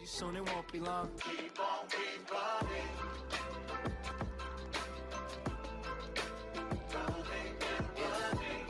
Soon it won't be long. Keep on, keep running. Running and running.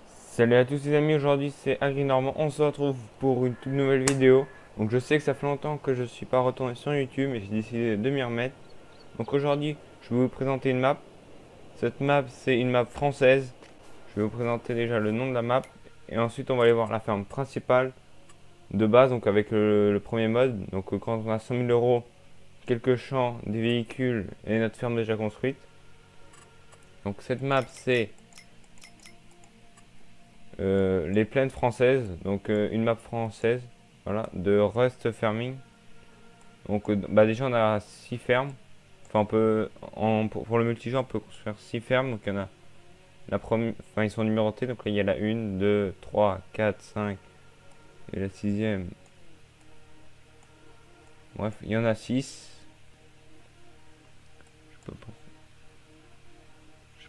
Salut à tous les amis, aujourd'hui c'est AgriNormand, on se retrouve pour une toute nouvelle vidéo. Donc je sais que ça fait longtemps que je suis pas retourné sur YouTube et j'ai décidé de m'y remettre. Donc aujourd'hui je vais vous présenter une map. Cette map c'est une map française. Je vais vous présenter déjà le nom de la map et ensuite on va aller voir la ferme principale de base, donc avec le premier mode. Donc quand on a 100 000 euros, quelques champs, des véhicules et notre ferme déjà construite. Donc cette map c'est les plaines françaises, donc une map française, voilà, de Rust Farming. Donc déjà on a 6 fermes. Enfin on peut, pour le multijoueur on peut construire 6 fermes. Donc il y en a la première, enfin ils sont numérotés. Donc là il y a la 1, 2, 3, 4, 5 et la sixième. Bref, il y en a 6. Je sais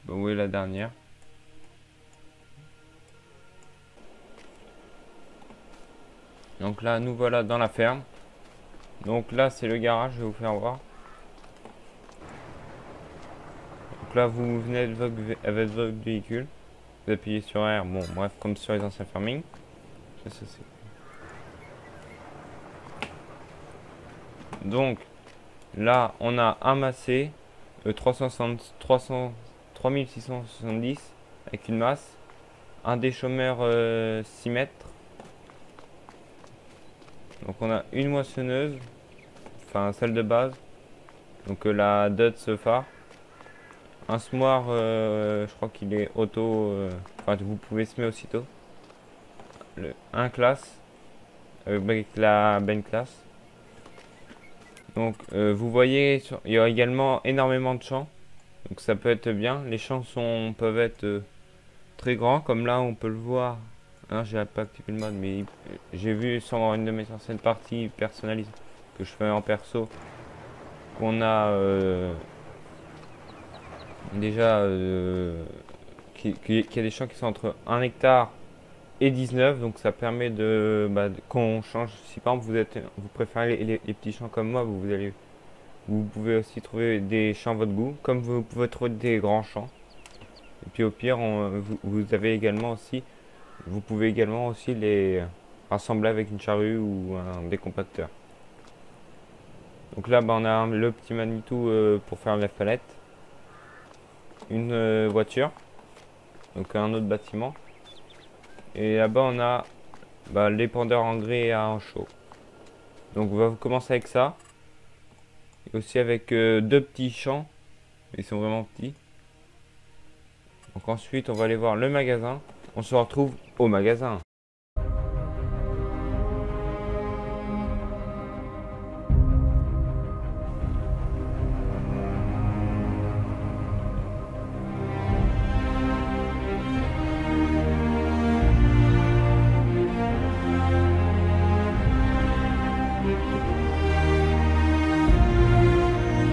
pas où est la dernière. Donc là nous voilà dans la ferme. Donc là c'est le garage, je vais vous faire voir. Donc là vous venez avec votre véhicule, vous appuyez sur R, bon bref comme sur les anciens farming. Donc là on a amassé 3670 avec une masse, un déchômeur 6 mètres. Donc on a une moissonneuse, enfin celle de base, donc la Dutz phare. Un semoir, je crois qu'il est auto, enfin vous pouvez semer aussitôt. Un classe, avec la Ben classe. Donc vous voyez, il y a également énormément de champs. Donc ça peut être bien. Les champs peuvent être très grands, comme là on peut le voir. Hein, j'ai pas activé le mode, mais j'ai vu sur une de mes anciennes parties personnalisées que je fais en perso qu'on a déjà qu'il y a des champs qui sont entre 1 hectare et 19, donc ça permet qu'on change. Si par exemple vous préférez les petits champs comme moi, vous pouvez aussi trouver des champs à votre goût, comme vous pouvez trouver des grands champs. Et puis au pire, vous avez également aussi, vous pouvez également aussi les rassembler avec une charrue ou un décompacteur. Donc là, on a le petit Manitou pour faire la palette, une voiture, donc un autre bâtiment. Et là-bas, on a l'épandeur engrais à chaud. Donc on va commencer avec ça. Et aussi avec deux petits champs. Ils sont vraiment petits. Donc ensuite, on va aller voir le magasin. On se retrouve au magasin.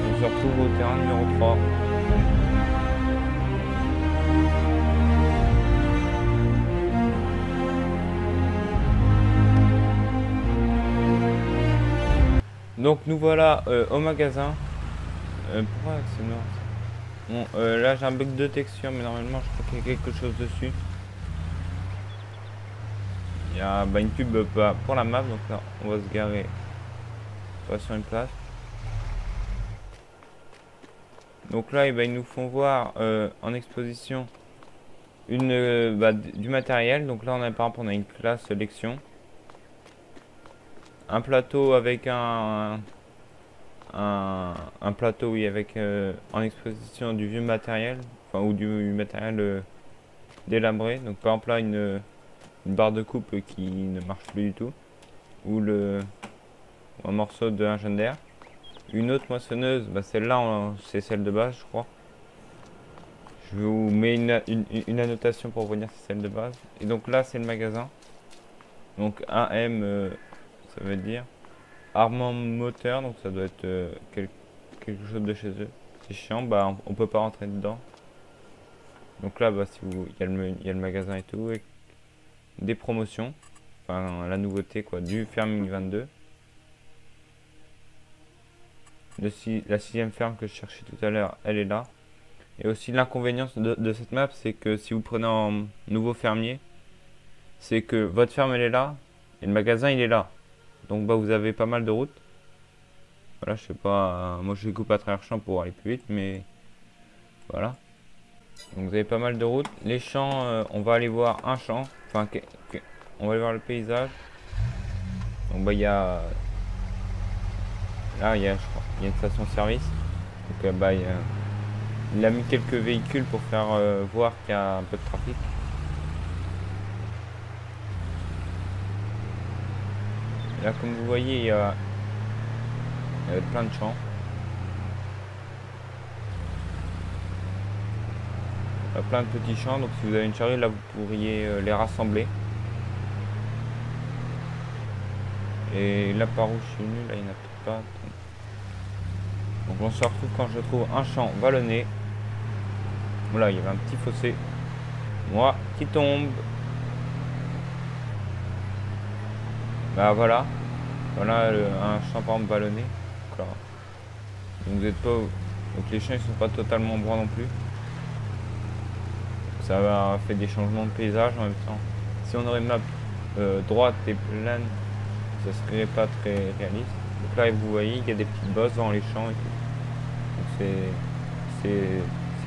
On se retrouve au terrain numéro 3. Donc nous voilà au magasin. Pourquoi c'est noir ça? Bon, là j'ai un bug de texture, mais normalement je crois qu'il y a quelque chose dessus. Il y a une pub pour la map, donc là on va se garer pas sur une place. Donc là ils nous font voir en exposition du matériel. Donc là on a par exemple on a une classe sélection, un plateau avec un plateau oui avec en exposition du vieux matériel, enfin ou du matériel délabré. Donc par exemple là une barre de coupe qui ne marche plus du tout, ou un morceau d'un jeune d'air. Une autre moissonneuse, celle-là c'est celle de base je crois. Je vous mets une annotation pour vous dire si c'est celle de base. Et donc là c'est le magasin. Donc AM ça veut dire armement moteur, donc ça doit être quelque chose de chez eux. C'est chiant, on peut pas rentrer dedans. Donc là si il y a le magasin et tout. des promotions. Enfin, la nouveauté quoi, du ferme 2022. La sixième ferme que je cherchais tout à l'heure, elle est là. Et aussi l'inconvénient de cette map, c'est que si vous prenez un nouveau fermier, c'est que votre ferme elle est là et le magasin il est là. Donc bah vous avez pas mal de routes. Voilà, je sais pas, moi je coupe à travers champ pour aller plus vite, mais voilà. Donc vous avez pas mal de routes. Les champs, on va aller voir un champ. Enfin, on va aller voir le paysage. Donc bah il y a là, je crois, il y a une station-service. Donc bah il a mis quelques véhicules pour faire voir qu'il y a un peu de trafic. Là, comme vous voyez, il y a plein de champs. Plein de petits champs. Donc, si vous avez une charrue, là, vous pourriez les rassembler. Et là, par où je suis venu, là, il n'y en a peut-être pas. Donc, on se retrouve quand je trouve un champ vallonné. Voilà, il y avait un petit fossé. Moi qui tombe. Bah voilà. Voilà un champ par exemple vallonné. Donc, vous êtes pas. Donc les champs ils sont pas totalement droits non plus. Ça va faire des changements de paysage en même temps. Si on aurait une map droite et plane, ça serait pas très réaliste. Donc là vous voyez il y a des petites bosses dans les champs et tout. Donc c'est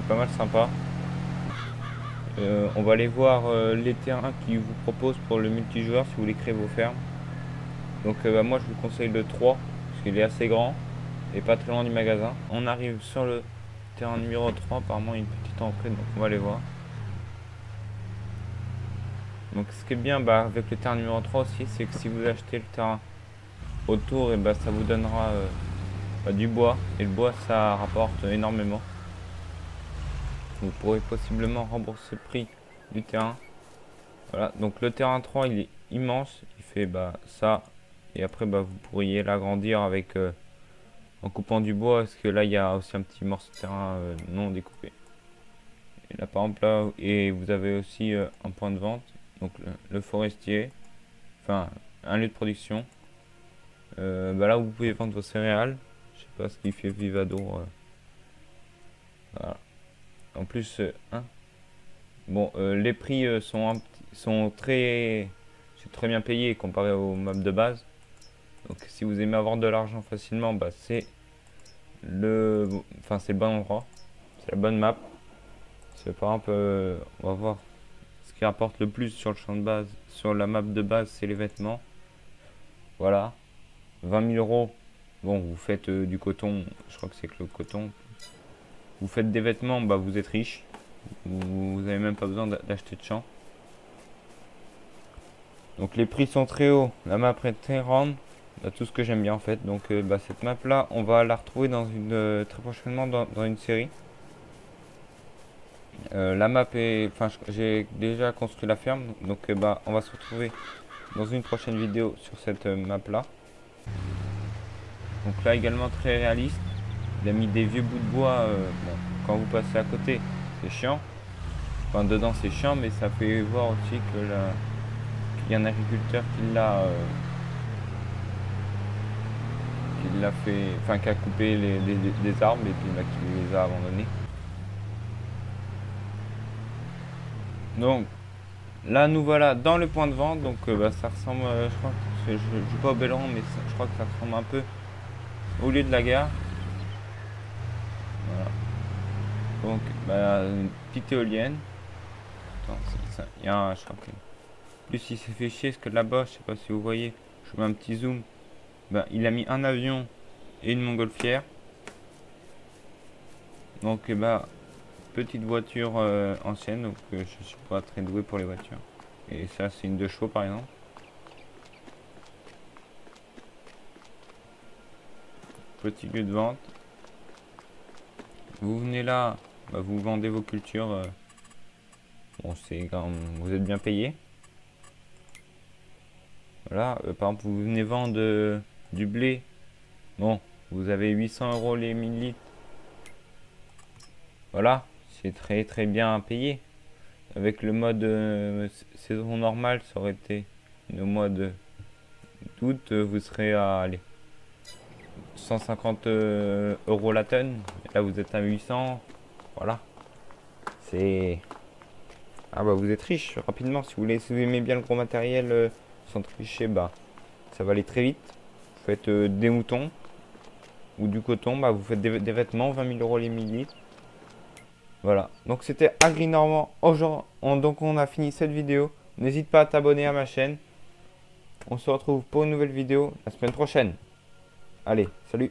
pas mal sympa. On va aller voir les terrains qu'ils vous proposent pour le multijoueur si vous voulez créer vos fermes. Donc bah, moi je vous conseille le 3 parce qu'il est assez grand et pas très loin du magasin. On arrive sur le terrain numéro 3, apparemment il y a une petite entrée donc on va aller voir. Donc ce qui est bien bah, avec le terrain numéro 3 aussi, c'est que si vous achetez le terrain autour, et bah, ça vous donnera du bois. Et le bois ça rapporte énormément. Vous pourrez possiblement rembourser le prix du terrain. Voilà, donc le terrain 3 il est immense, il fait bah, ça. Et après bah, vous pourriez l'agrandir avec en coupant du bois, parce que là il y a aussi un petit morceau de terrain non découpé. Et là par exemple là, et vous avez aussi un point de vente, donc le forestier, enfin un lieu de production. Bah là vous pouvez vendre vos céréales, je sais pas ce qu'il fait Vivador. Voilà. En plus, hein. Bon, les prix sont très bien payés comparé aux mobs de base. Donc si vous aimez avoir de l'argent facilement, bah c'est le bon endroit, c'est la bonne map. C'est par exemple, on va voir ce qui rapporte le plus sur le champ de base, sur la map de base, c'est les vêtements. Voilà, 20 000 euros. Bon, vous faites du coton, je crois que c'est que le coton. Vous faites des vêtements, bah vous êtes riche. Vous n'avez même pas besoin d'acheter de champ. Donc les prix sont très hauts, la map est très grande. Tout ce que j'aime bien en fait. Donc bah, cette map là on va la retrouver dans très prochainement dans une série. La map est, enfin j'ai déjà construit la ferme, donc bah on va se retrouver dans une prochaine vidéo sur cette map là. Donc là également très réaliste, il a mis des vieux bouts de bois. Bon, quand vous passez à côté c'est chiant, enfin dedans c'est chiant, mais ça fait voir aussi que qu'il y a un agriculteur qui l'a fait, enfin qui a coupé des arbres et puis qui les a abandonnés. Donc là nous voilà dans le point de vente. Donc bah, ça ressemble, je crois que je joue pas au Belron, mais je crois que ça ressemble un peu au lieu de la gare. Voilà. Donc bah, une petite éolienne. Attends, il y a je crois que plus il s'est fait chier parce que là-bas, je sais pas si vous voyez, je mets un petit zoom. Bah, il a mis un avion et une montgolfière. Donc bah petite voiture ancienne, donc je suis pas très doué pour les voitures. Et ça c'est une 2 chevaux par exemple. Petit lieu de vente. Vous venez là, bah, vous vendez vos cultures. Bon c'est quand vous êtes bien payé. Voilà, par exemple vous venez vendre du blé. Bon, vous avez 800 euros les 1000 litres. Voilà, c'est très bien payé. avec le mode saison normale, ça aurait été le mois d'août, vous serez à allez, 150 euros la tonne. Là, vous êtes à 800. Voilà. C'est. Ah bah vous êtes riche rapidement. Si vous aimez bien le gros matériel sans tricher, bah ça va aller très vite. Vous faites des moutons ou du coton, bah vous faites des vêtements, 20 000 euros les millilitres. Voilà. Donc c'était AgriNormand. Donc on a fini cette vidéo. N'hésite pas à t'abonner à ma chaîne. On se retrouve pour une nouvelle vidéo la semaine prochaine. Allez, salut!